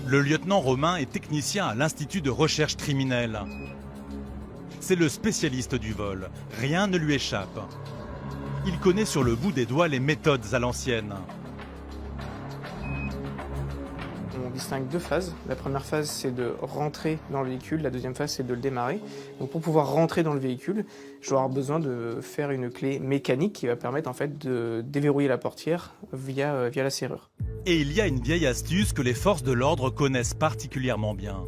Le lieutenant Romain est technicien à l'Institut de recherche criminelle. C'est le spécialiste du vol. Rien ne lui échappe. Il connaît sur le bout des doigts les méthodes à l'ancienne. On distingue deux phases. La première phase, c'est de rentrer dans le véhicule. La deuxième phase, c'est de le démarrer. Donc, pour pouvoir rentrer dans le véhicule, je vais avoir besoin de faire une clé mécanique qui va permettre en fait de déverrouiller la portière via la serrure. Et il y a une vieille astuce que les forces de l'ordre connaissent particulièrement bien.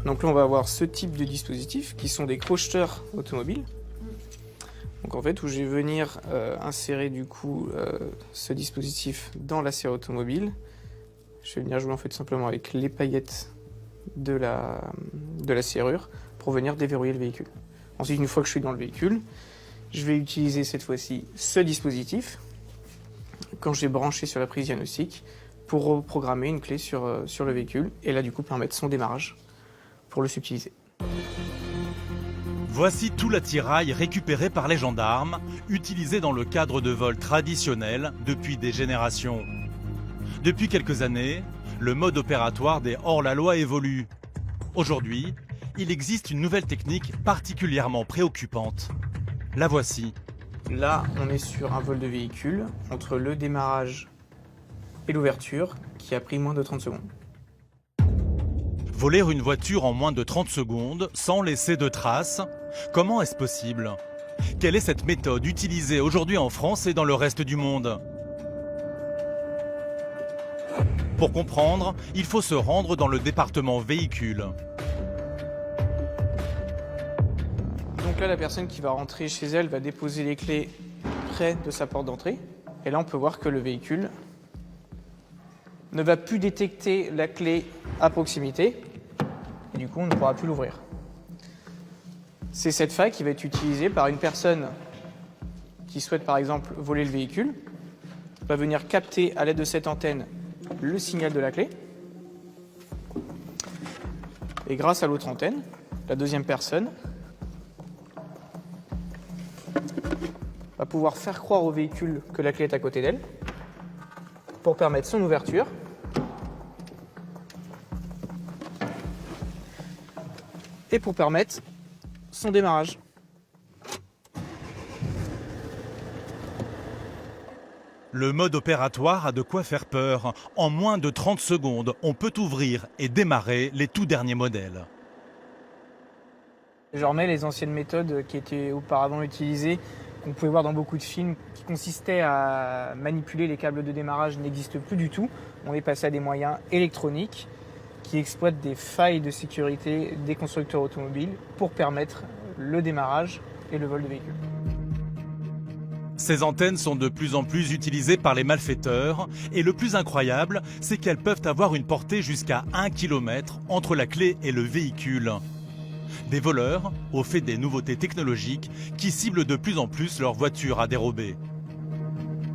Donc là, on va avoir ce type de dispositifs qui sont des crocheteurs automobiles. Donc en fait, où je vais venir insérer du coup ce dispositif dans la serrure automobile. Je vais venir jouer en fait simplement avec les paillettes de la serrure pour venir déverrouiller le véhicule. Ensuite, une fois que je suis dans le véhicule, je vais utiliser cette fois-ci ce dispositif quand je vais brancher sur la prise diagnostique pour reprogrammer une clé sur le véhicule et là du coup permettre son démarrage pour le subtiliser. Voici tout l'attirail récupéré par les gendarmes, utilisé dans le cadre de vols traditionnels depuis des générations. Depuis quelques années, le mode opératoire des hors-la-loi évolue. Aujourd'hui, il existe une nouvelle technique particulièrement préoccupante. La voici. Là, on est sur un vol de véhicule entre le démarrage et l'ouverture qui a pris moins de 30 secondes. Voler une voiture en moins de 30 secondes sans laisser de traces, comment est-ce possible? Quelle est cette méthode utilisée aujourd'hui en France et dans le reste du monde? Pour comprendre, il faut se rendre dans le département véhicule. Donc là, la personne qui va rentrer chez elle va déposer les clés près de sa porte d'entrée. Et là, on peut voir que le véhicule ne va plus détecter la clé à proximité. Et du coup, on ne pourra plus l'ouvrir. C'est cette faille qui va être utilisée par une personne qui souhaite par exemple voler le véhicule. Va venir capter à l'aide de cette antenne le signal de la clé. Et grâce à l'autre antenne, la deuxième personne va pouvoir faire croire au véhicule que la clé est à côté d'elle pour permettre son ouverture. Et pour permettre son démarrage. Le mode opératoire a de quoi faire peur. En moins de 30 secondes, on peut ouvrir et démarrer les tout derniers modèles. Je remets les anciennes méthodes qui étaient auparavant utilisées, qu'on pouvait voir dans beaucoup de films, qui consistaient à manipuler les câbles de démarrage, n'existent plus du tout. On est passé à des moyens électroniques qui exploitent des failles de sécurité des constructeurs automobiles pour permettre le démarrage et le vol de véhicules. Ces antennes sont de plus en plus utilisées par les malfaiteurs et le plus incroyable, c'est qu'elles peuvent avoir une portée jusqu'à 1 km entre la clé et le véhicule. Des voleurs, au fait des nouveautés technologiques, qui ciblent de plus en plus leurs voitures à dérober.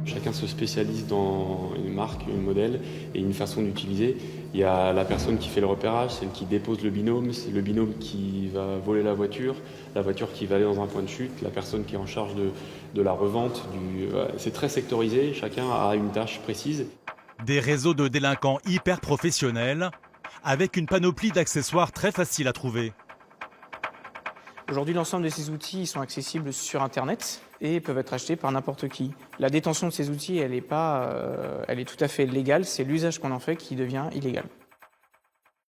Chacun se spécialise dans une marque, un modèle et une façon d'utiliser. Il y a la personne qui fait le repérage, celle qui dépose le binôme, c'est le binôme qui va voler la voiture qui va aller dans un point de chute, la personne qui est en charge de la revente. C'est très sectorisé, chacun a une tâche précise. Des réseaux de délinquants hyper professionnels, avec une panoplie d'accessoires très faciles à trouver. Aujourd'hui, l'ensemble de ces outils sont accessibles sur Internet et peuvent être achetés par n'importe qui. La détention de ces outils, elle est tout à fait légale, c'est l'usage qu'on en fait qui devient illégal.